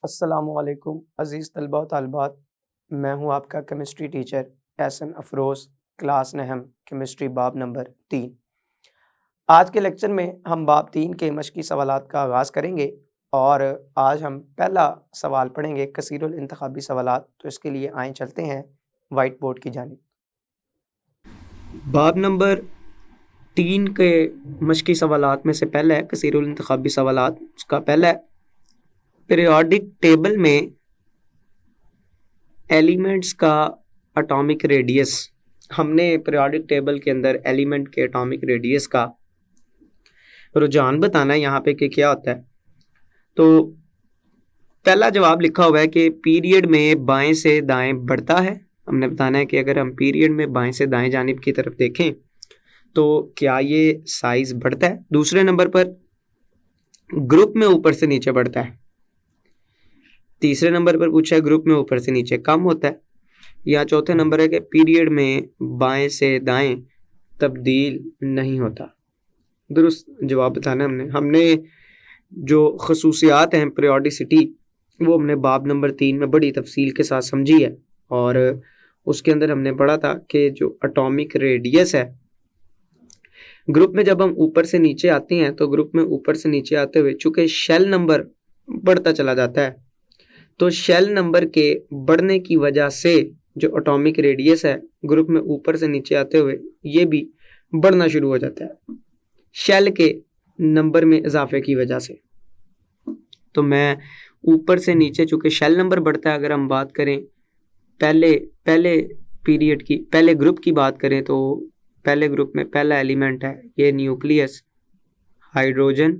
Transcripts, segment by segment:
अस्सलामुअलैकुम अज़ीज़ तलबा व तालिबात। मैं हूँ आपका chemistry teacher Ehsan Afroz, class नहम केमिस्ट्री बाब नंबर 3। आज के लेक्चर में हम बाब 3 के मशक़ी सवालात का आगाज़ करेंगे और आज हम पहला सवाल पढ़ेंगे कसीरुल इंतखाबी सवालात। तो इसके लिए आएँ चलते हैं वाइट बोर्ड की जानिब। बाब नंबर 3 के मशक़ी सवालात में से पहला है कसीरुल इंतखाबी सवालात। उसका पहला है पीरियोडिक टेबल में एलिमेंट्स का एटॉमिक रेडियस। हमने पीरियोडिक टेबल के अंदर एलिमेंट के एटॉमिक रेडियस का रुझान बताना है यहाँ पे कि क्या होता है। तो पहला जवाब लिखा हुआ है कि पीरियड में बाएं से दाएं बढ़ता है। हमने बताना है कि अगर हम पीरियड में बाएं से दाएं जानिब की तरफ देखें तो क्या ये साइज बढ़ता है। दूसरे नंबर पर ग्रुप में ऊपर से नीचे बढ़ता है। तीसरे नंबर पर पूछा है ग्रुप में ऊपर से नीचे कम होता है। या चौथे नंबर है कि पीरियड में बाएं से दाएं तब्दील नहीं होता। दुरुस्त जवाब बताना हमने जो खसूसियात हैं पीरियोडिसिटी वो हमने बाब नंबर 3 में बड़ी तफसील के साथ समझी है और उसके अंदर हमने पढ़ा था कि जो एटॉमिक रेडियस है ग्रुप में जब हम ऊपर से नीचे आते हैं तो ग्रुप में ऊपर से नीचे आते हुए चूंकि शेल नंबर बढ़ता चला जाता है तो शेल नंबर के बढ़ने की वजह से जो एटॉमिक रेडियस है ग्रुप में ऊपर से नीचे आते हुए ये भी बढ़ना शुरू हो जाता है शेल के नंबर में इजाफे की वजह से। तो मैं ऊपर से नीचे चूंकि शेल नंबर बढ़ता है, अगर हम बात करें पहले पीरियड की पहले ग्रुप की बात करें तो पहले ग्रुप में पहला एलिमेंट है ये न्यूक्लियस हाइड्रोजन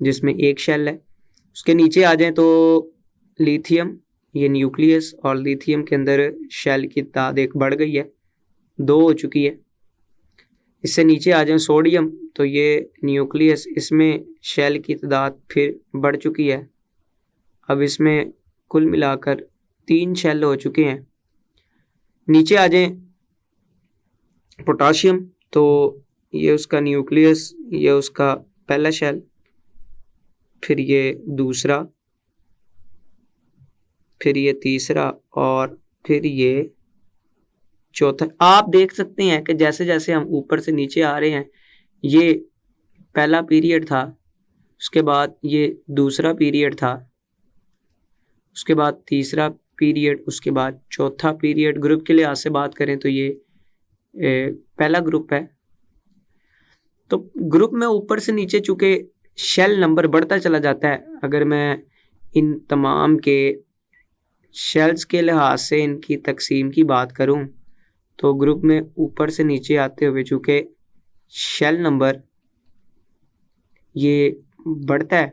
जिसमें एक शेल है। उसके नीचे आ जाएं तो लिथियम ये न्यूक्लियस और लिथियम के अंदर शेल की तादाद एक बढ़ गई है, 2 हो चुकी है। इससे नीचे आ जाएं सोडियम तो ये न्यूक्लियस इसमें शेल की तादाद फिर बढ़ चुकी है। अब इसमें कुल मिलाकर 3 शेल हो चुके हैं। नीचे आ जाएं पोटाशियम तो ये उसका न्यूक्लियस ये उसका पहला शेल फिर ये दूसरा फिर ये तीसरा और फिर ये चौथा। आप देख सकते हैं कि जैसे जैसे हम ऊपर से नीचे आ रहे हैं ये पहला पीरियड था, उसके बाद ये दूसरा पीरियड था, उसके बाद तीसरा पीरियड, उसके बाद चौथा पीरियड। ग्रुप के लिहाज से बात करें तो ये पहला ग्रुप है। तो ग्रुप में ऊपर से नीचे चूंकि शेल नंबर बढ़ता चला जाता है, अगर मैं इन तमाम के शेल्स के लिहाज से इनकी तकसीम की बात करूं तो ग्रुप में ऊपर से नीचे आते हुए चूँकि शेल नंबर ये बढ़ता है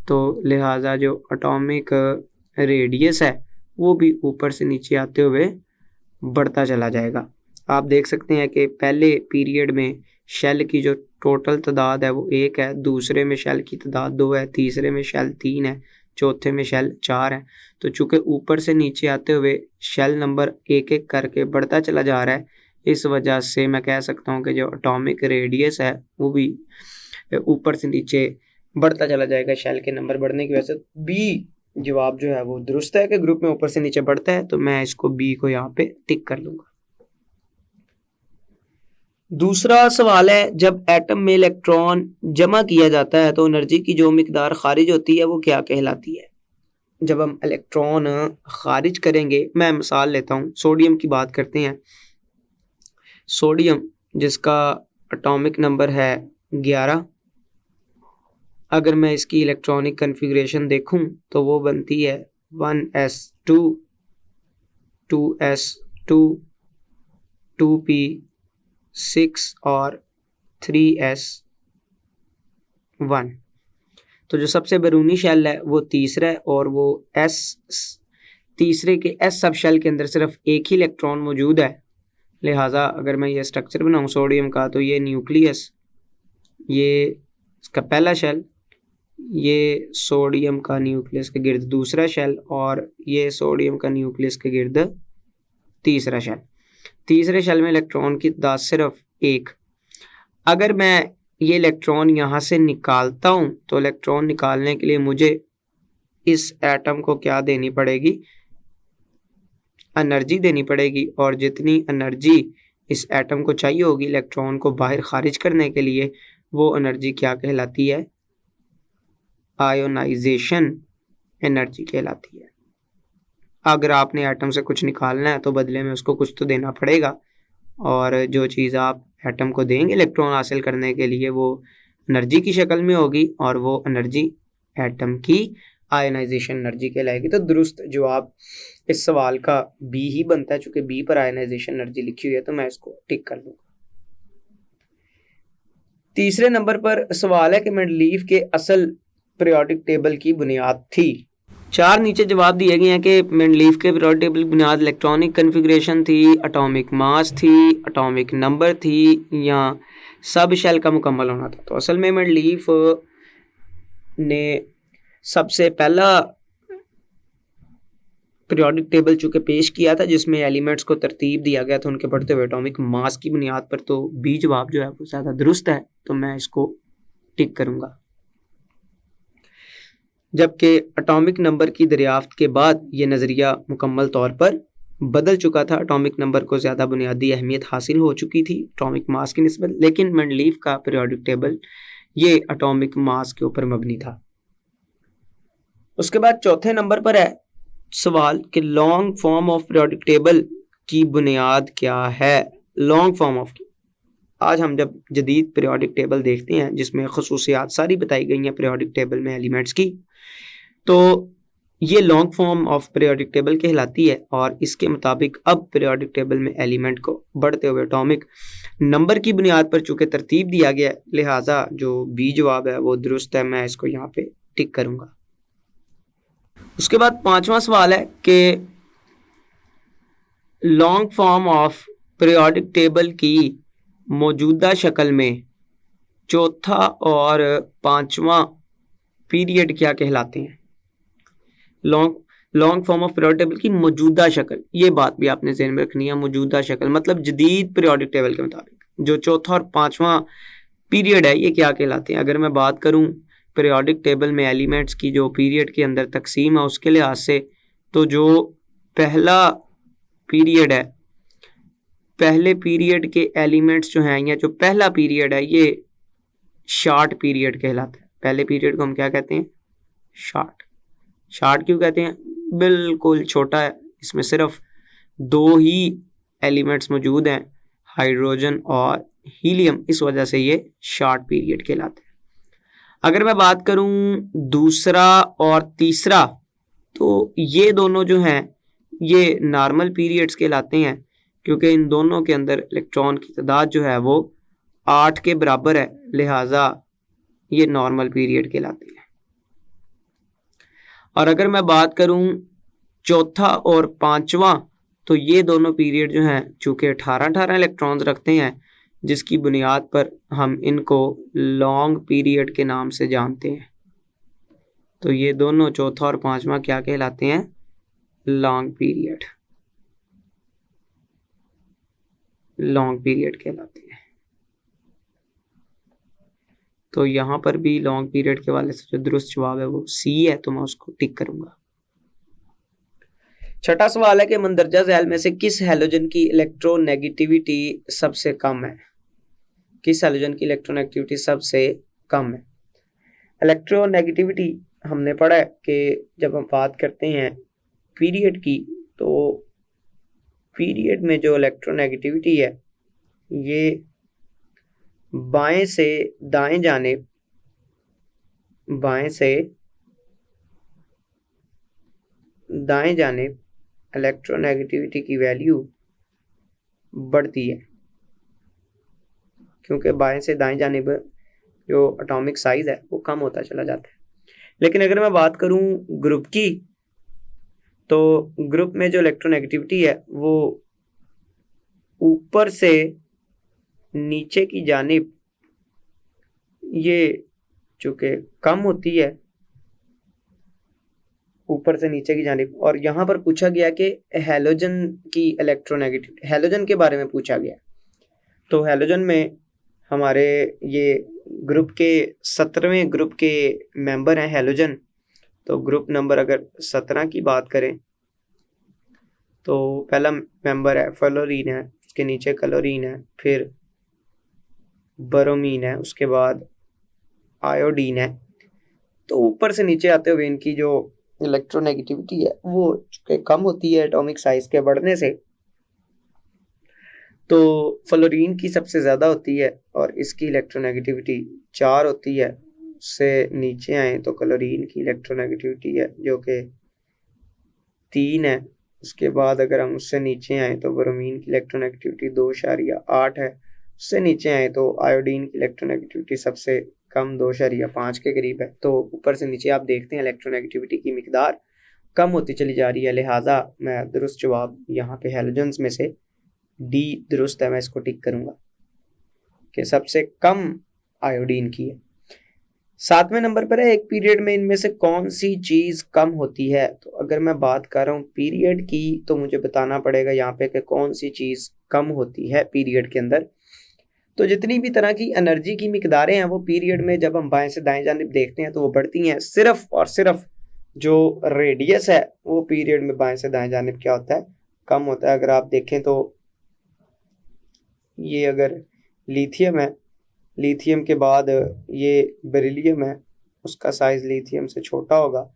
तो लिहाजा जो एटॉमिक रेडियस है वो भी ऊपर से नीचे आते हुए बढ़ता चला जाएगा। आप देख सकते हैं कि पहले पीरियड में शेल की जो टोटल तादाद है वो 1 है, दूसरे में शेल की तादाद 2 है, तीसरे में शेल 3 है, चौथे में शेल 4 है। तो चूंकि ऊपर से नीचे आते हुए शेल नंबर एक एक करके बढ़ता चला जा रहा है, इस वजह से मैं कह सकता हूं कि जो एटॉमिक रेडियस है वो भी ऊपर से नीचे बढ़ता चला जाएगा शेल के नंबर बढ़ने की वजह से। बी जवाब जो है वो दुरुस्त है कि ग्रुप में ऊपर से नीचे बढ़ता है, तो मैं इसको बी को यहाँ पे टिक कर लूंगा। दूसरा सवाल है जब एटम में इलेक्ट्रॉन जमा किया जाता है तो एनर्जी की जो मिकदार खारिज होती है वो क्या कहलाती है। जब हम इलेक्ट्रॉन खारिज करेंगे, मैं मिसाल लेता हूँ, सोडियम की बात करते हैं। सोडियम जिसका एटॉमिक नंबर है 11, अगर मैं इसकी इलेक्ट्रॉनिक कन्फिग्रेशन देखूं तो वो बनती है 1s2 2s2 2p6 और 3s1। तो जो सबसे बैरूनी शेल है वो तीसरा है और वो तीसरे के एस सब शेल के अंदर सिर्फ एक ही इलेक्ट्रॉन मौजूद है। लिहाजा अगर मैं ये स्ट्रक्चर बनाऊं सोडियम का तो ये न्यूक्लियस, ये इसका पहला शेल, ये सोडियम का न्यूक्लियस के गिर्द दूसरा शेल और ये सोडियम का न्यूक्लियस के गिर्द तीसरा शेल। तीसरे शेल में इलेक्ट्रॉन की तादाद सिर्फ 1। अगर मैं ये इलेक्ट्रॉन यहाँ से निकालता हूँ तो इलेक्ट्रॉन निकालने के लिए मुझे इस एटम को क्या देनी पड़ेगी, एनर्जी देनी पड़ेगी, और जितनी एनर्जी इस एटम को चाहिए होगी इलेक्ट्रॉन को बाहर खारिज करने के लिए, वो एनर्जी क्या कहलाती है, आयोनाइजेशन एनर्जी कहलाती है। अगर आपने एटम से कुछ निकालना है तो बदले में उसको कुछ तो देना पड़ेगा, और जो चीज़ आप एटम को देंगे इलेक्ट्रॉन हासिल करने के लिए वो एनर्जी की शक्ल में होगी, और वो एनर्जी एटम की आयनाइजेशन एनर्जी कहलाएगी। तो दुरुस्त जवाब इस सवाल का बी ही बनता है, चूंकि बी पर आयनाइजेशन एनर्जी लिखी हुई है तो मैं इसको टिक कर दूंगा। तीसरे नंबर पर सवाल है कि मेंडलीफ के असल पीरियोडिक टेबल की बुनियाद थी। 4 नीचे जवाब दिए गए हैं कि मेंडलीफ के पीरियोडिक टेबल की बुनियाद इलेक्ट्रॉनिक कन्फिग्रेशन थी, एटॉमिक मास थी, एटॉमिक नंबर थी, या सब शेल का मुकम्मल होना था। तो असल में मेंडलीफ ने सबसे पहला पीरियोडिक टेबल चूंकि पेश किया था जिसमें एलिमेंट्स को तरतीब दिया गया था उनके बढ़ते हुए एटॉमिक मास की बुनियाद पर, तो बी जवाब जो है वो ज़्यादा दुरुस्त है, तो मैं इसको टिक करूंगा। जबकि एटॉमिक नंबर की दरियाफ्त के बाद ये नज़रिया मुकम्मल तौर पर बदल चुका था, एटॉमिक नंबर को ज़्यादा बुनियादी अहमियत हासिल हो चुकी थी एटॉमिक मास की निस्बत, लेकिन मेंडलीफ का पीरियोडिक टेबल ये एटॉमिक मास के ऊपर मबनी था। उसके बाद चौथे नंबर पर है सवाल कि long form of periodic table की बुनियाद क्या है। लॉन्ग फॉर्म ऑफ की आज हम जब जदीद पीरियोडिक टेबल देखते हैं जिसमें खसूसियात सारी बताई गई हैं पीरियोडिक टेबल में एलिमेंट्स की, तो ये long form of periodic table कहलाती है, और इसके मुताबिक अब पीरियोडिक टेबल में एलिमेंट को बढ़ते हुए एटॉमिक नंबर की बुनियाद पर चूंकि तरतीब दिया गया, लिहाजा जो बी जवाब है वो दुरुस्त है, मैं इसको यहाँ पे टिक करूँगा। उसके बाद 5वां सवाल है कि long form of periodic table की मौजूदा शक्ल में चौथा और 5वां पीरियड क्या कहलाते हैं। Long form of periodic table की मौजूदा शक्ल, ये बात भी आपने ज़हन में रखनी है। मौजूदा शक्ल मतलब जदीद पीरियोडिक टेबल के मुताबिक जो चौथा और 5वां पीरियड है ये क्या कहलाते हैं। अगर मैं बात करूं पीरियोडिक टेबल में एलिमेंट्स की जो पीरियड के अंदर तकसीम है उसके लिहाज से, तो जो पहला पीरियड है, पहले पीरियड के एलिमेंट्स जो हैं या जो पहला पीरियड है ये शॉर्ट पीरियड कहलाता है। पहले पीरियड को हम क्या कहते हैं, शॉर्ट। शॉर्ट क्यों कहते हैं, बिल्कुल छोटा है, इसमें सिर्फ 2 ही एलिमेंट्स मौजूद हैं, हाइड्रोजन और हीलियम, इस वजह से ये शॉर्ट पीरियड कहलाता है। अगर मैं बात करूं दूसरा और तीसरा, तो ये दोनों जो हैं ये नॉर्मल पीरियड्स कहलाते हैं, क्योंकि इन दोनों के अंदर इलेक्ट्रॉन की तादाद जो है वो 8 के बराबर है, लिहाजा ये नॉर्मल पीरियड कहलाते हैं। और अगर मैं बात करूं चौथा और 5वां, तो ये दोनों पीरियड जो हैं चूँकि 18-18 इलेक्ट्रॉन्स रखते हैं, जिसकी बुनियाद पर हम इनको लॉन्ग पीरियड के नाम से जानते हैं। तो ये दोनों चौथा और 5वां क्या कहलाते हैं, लॉन्ग पीरियड, लॉन्ग पीरियड कहलाते हैं। तो यहाँ पर भी लॉन्ग पीरियड के वाले से जो दुरुस्त जवाब है वो सी है, तो मैं उसको टिक करूंगा। छठा सवाल है कि मंदरजा झैल में से किस हैलोजन की इलेक्ट्रोनेगेटिविटी सबसे कम है। किस हैलोजन की इलेक्ट्रोनेगेटिविटी सबसे कम है। इलेक्ट्रोनेगेटिविटी हमने पढ़ा है कि जब हम बात करते हैं पीरियड की, तो पीरियड में जो इलेक्ट्रोनेगेटिविटी है ये बाएं से दाएं जानिब, बाएं से दाएं जानिब इलेक्ट्रोनेगेटिविटी की वैल्यू बढ़ती है, क्योंकि बाएं से दाएं जानिब जो एटॉमिक साइज है वो कम होता चला जाता है। लेकिन अगर मैं बात करूं ग्रुप की, तो ग्रुप में जो इलेक्ट्रोनेगेटिविटी है वो ऊपर से नीचे की जानिब ये चूंकि कम होती है, ऊपर से नीचे की जानिब। और यहाँ पर पूछा गया कि हैलोजन की इलेक्ट्रोनेगेटिविटी, हैलोजन के बारे में पूछा गया। तो हैलोजन में हमारे ये ग्रुप के 17वें ग्रुप के मेंबर हैं हैलोजन, तो ग्रुप नंबर अगर 17 की बात करें तो पहला मेंबर है फ्लोरीन है, उसके नीचे क्लोरीन है, फिर ब्रोमीन है, उसके बाद आयोडीन है। तो ऊपर से नीचे आते हुए इनकी जो इलेक्ट्रोनेगेटिविटी है वो चूंकि कम होती है एटॉमिक साइज के बढ़ने से, तो फ्लोरीन की सबसे ज़्यादा होती है और इसकी इलेक्ट्रोनेगेटिविटी 4 होती है। उससे नीचे आए तो क्लोरीन की इलेक्ट्रोनेगेटिविटी है जो कि 3 है। उसके बाद अगर हम उससे नीचे आए तो ब्रोमीन की इलेक्ट्रोनेगेटिविटी 2.8 है। उससे नीचे आए तो आयोडीन की इलेक्ट्रोनेगेटिविटी सबसे कम 2.5 के करीब है। तो ऊपर से नीचे आप देखते हैं इलेक्ट्रोनेगेटिविटी की मिकदार कम होती चली जा रही है, लिहाजा मैं दुरुस्त जवाब यहाँ पे हैलोजन्स में से डी दुरुस्त है, मैं इसको टिक करूँगा कि सबसे कम आयोडीन की है। 7वें नंबर पर है एक पीरियड में इनमें से कौन सी चीज़ कम होती है। तो अगर मैं बात कर रहा हूँ पीरियड की तो मुझे बताना पड़ेगा यहाँ पे कि कौन सी चीज़ कम होती है पीरियड के अंदर। तो जितनी भी तरह की एनर्जी की मिकदारें हैं वो पीरियड में जब हम बाएं से दाएं जानिब देखते हैं तो वो बढ़ती हैं। सिर्फ और सिर्फ जो रेडियस है वो पीरियड में बाएं से दाएं जानिब क्या होता है, कम होता है। अगर आप देखें तो ये अगर लिथियम है, लिथियम के बाद ये बेरिलियम है, उसका साइज़ लिथियम से छोटा होगा।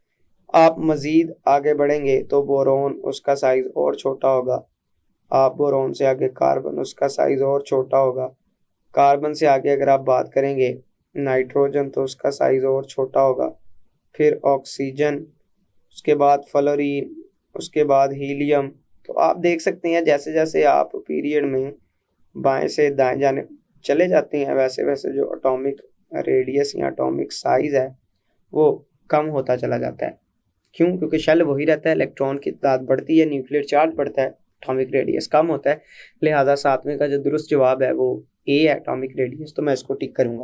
आप मज़ीद आगे बढ़ेंगे तो बोरोन, उसका साइज़ और छोटा होगा। आप बोरोन से आगे कार्बन, उसका साइज़ और छोटा होगा। कार्बन से आगे अगर आप बात करेंगे नाइट्रोजन तो उसका साइज़ और छोटा होगा। फिर ऑक्सीजन, उसके बाद फ्लोरीन, उसके बाद हीलियम। तो आप देख सकते हैं जैसे जैसे आप पीरियड में बाएं से दाएं जाने चले जाते हैं वैसे वैसे जो एटॉमिक रेडियस या एटॉमिक साइज है वो कम होता चला जाता है। क्यों? क्योंकि शेल वही रहता है, इलेक्ट्रॉन की तादाद बढ़ती है, न्यूक्लियर चार्ज बढ़ता है, एटॉमिक रेडियस कम होता है। लिहाजा 7वें का जो दुरुस्त जवाब है वो ए है, एटॉमिक रेडियस। तो मैं इसको टिक करूंगा।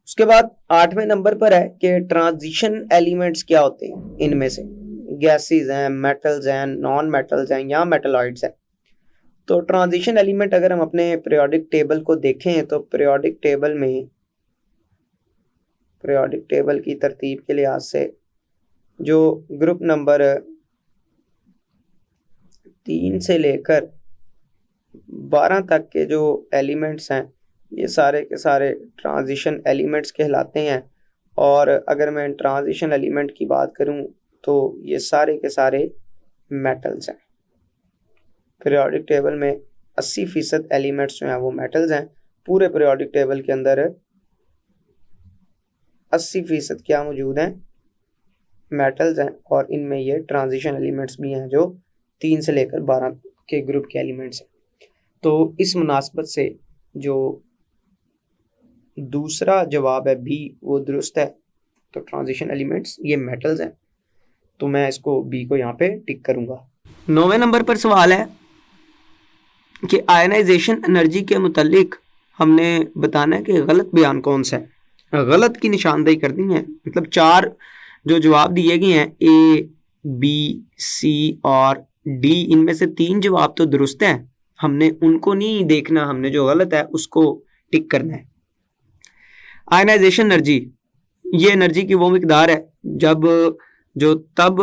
उसके बाद 8वें नंबर पर है कि ट्रांजिशन एलिमेंट्स क्या होते हैं इनमें से। गैसेस हैं, मेटल्स हैं, नॉन मेटल्स हैं या मेटलॉइड्स हैं। तो ट्रांजिशन एलिमेंट अगर हम अपने पीरियोडिक टेबल को देखें तो पीरियोडिक टेबल की तरतीब के लिहाज से जो ग्रुप नंबर 3 से लेकर 12 तक के जो एलिमेंट्स हैं ये सारे के सारे ट्रांजिशन एलिमेंट्स कहलाते हैं। और अगर मैं ट्रांजिशन एलिमेंट की बात करूं तो ये सारे के सारे मेटल्स हैं। पीरियोडिक टेबल में 80% एलिमेंट्स जो हैं वो मेटल्स हैं। पूरे पीरियोडिक टेबल के अंदर 80% क्या मौजूद हैं, मेटल्स हैं। और इनमें ये ट्रांजिशन एलिमेंट्स भी हैं जो 3 से लेकर 12 के ग्रुप के एलिमेंट्स हैं। तो इस मुनासबत से जो दूसरा जवाब है बी वो दुरुस्त है। तो ट्रांजिशन एलिमेंट्स ये मेटल्स हैं, तो मैं इसको बी को यहाँ पे टिक करूँगा। 9वें नंबर पर सवाल है कि आयनाइजेशन एनर्जी के मुतालिक हमने बताना है कि गलत बयान कौन सा है। गलत की निशानदेही कर दी है, मतलब 4 जो जवाब दिए गए हैं ए, बी, सी और डी, इनमें से 3 जवाब तो दुरुस्त हैं। हमने उनको नहीं देखना, हमने जो गलत है उसको टिक करना है। आयनाइजेशन एनर्जी ये एनर्जी की वो मिकदार है तब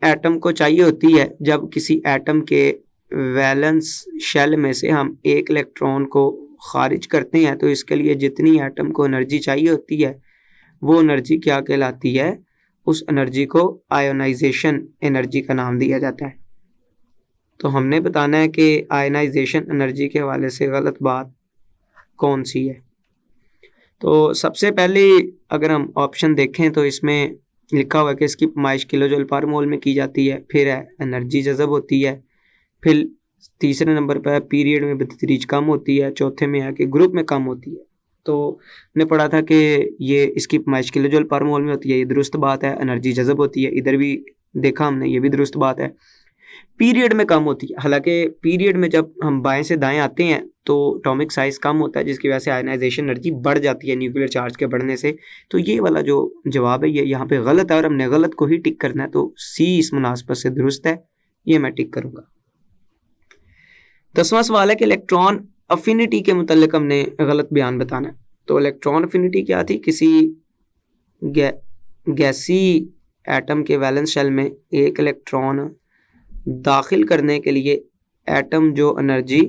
एटम को चाहिए होती है जब किसी एटम के वैलेंस शेल में से हम एक इलेक्ट्रॉन को खारिज करते हैं। तो इसके लिए जितनी एटम को एनर्जी चाहिए होती है वो एनर्जी क्या कहलाती है, उस एनर्जी को आयोनाइजेशन एनर्जी का नाम दिया जाता है। तो हमने बताना है कि आयनाइजेशन एनर्जी के हवाले से गलत बात कौन सी है। तो सबसे पहले अगर हम ऑप्शन देखें तो इसमें लिखा हुआ है कि इसकी पैमाइश किलोजूल पर मोल में की जाती है। फिर है एनर्जी जज़ब होती है। फिर तीसरे नंबर पर पीरियड में बतदरीज कम होती है। चौथे में है कि ग्रुप में कम होती है। तो हमने पढ़ा था कि ये इसकी पैमाइश किलोजूल पर मोल में होती है, ये दुरुस्त बात है। एनर्जी जज़ब होती है, इधर भी देखा हमने, ये भी दुरुस्त बात है। पीरियड में कम होती है, हालांकि पीरियड में जब हम बाएं से दाएं आते हैं तो एटॉमिक साइज कम होता है जिसकी वजह से आयनाइजेशन एनर्जी बढ़ जाती है न्यूक्लियर चार्ज के बढ़ने से। तो ये वाला जो जवाब है ये यहाँ पे गलत है और हमने गलत को ही टिक करना है। तो सी इस मुनासबत से दुरुस्त है, ये मैं टिक करूँगा। 10वां सवाल है कि इलेक्ट्रॉन अफिनिटी के मुतालिक हमने गलत बयान बताना है। तो इलेक्ट्रॉन अफिनिटी क्या थी, किसी गैसी एटम के वैलेंस शेल में एक इलेक्ट्रॉन दाखिल करने के लिए एटम जो एनर्जी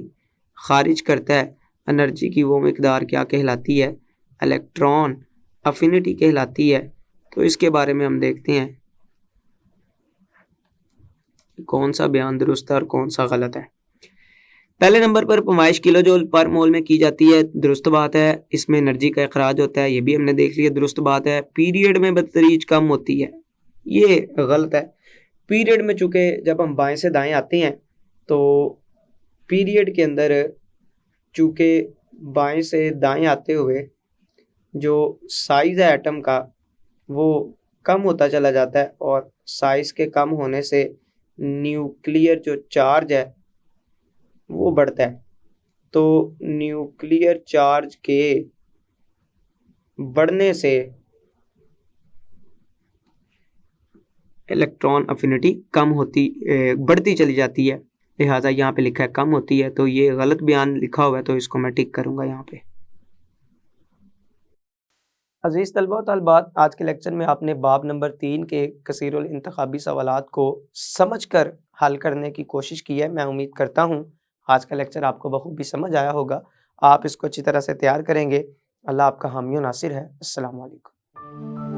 खारिज करता है, एनर्जी की वो मिकदार क्या कहलाती है? इलेक्ट्रॉन अफिनिटी कहलाती है। तो इसके बारे में हम देखते हैं कौन सा बयान दुरुस्त है और कौन सा गलत है। पहले नंबर पर पैमाइश किलो जूल पर मोल में की जाती है, दुरुस्त बात है। इसमें एनर्जी का अखराज होता है, ये भी हमने देख लिया, दुरुस्त बात है। पीरियड में बतदरीज कम होती है, ये गलत है। पीरियड में चूंकि जब हम बाएं से दाएं आते हैं तो पीरियड के अंदर चूंकि बाएं से दाएं आते हुए जो साइज है एटम का वो कम होता चला जाता है और साइज के कम होने से न्यूक्लियर जो चार्ज है वो बढ़ता है। तो न्यूक्लियर चार्ज के बढ़ने से इलेक्ट्रॉन अफिनिटी कम होती बढ़ती चली जाती है, लिहाजा यहाँ पे लिखा है कम होती है। तो ये गलत बयान लिखा हुआ है, तो इसको मैं टिक करूँगा यहाँ पे। अजीज़ तलबा व तलबात, आज के लेक्चर में आपने बाब नंबर 3 के कसीरुल इंतखाबी सवालात को समझकर हल करने की कोशिश की है। मैं उम्मीद करता हूँ आज का लेक्चर आपको बखूबी समझ आया होगा। आप इसको अच्छी तरह से तैयार करेंगे। अल्लाह आपका हामी व नासिर है। अस्सलामु अलैकुम।